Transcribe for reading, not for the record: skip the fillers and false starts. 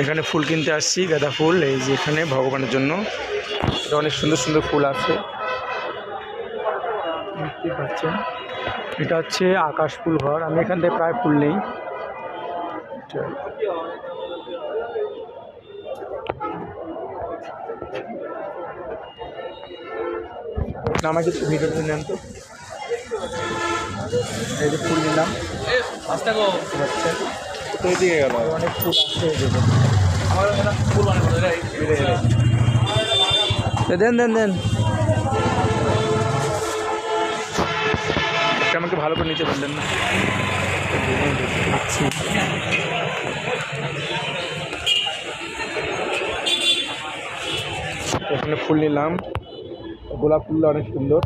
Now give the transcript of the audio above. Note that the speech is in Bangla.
এখানে ফুল কিনতে আসছি, গাঁদা ফুল। এই যে এখানে ভগবানের জন্য অনেক সুন্দর সুন্দর ফুল আছে, দেখতে পাচ্ছেন। এটা হচ্ছে আকাশ ফুল ঘর। আমি এখান থেকে প্রায় ফুল নেই। আমাকে একটু ভিডিওতে নেন তো। এই যে ফুল নিলাম, দিকে গেল অনেক ফুল আসছে। দেন দেন দেন, আমাকে ভালো করে নিতে পারলেন না। এখানে ফুল নিলাম, গোলাপ ফুলটা অনেক সুন্দর।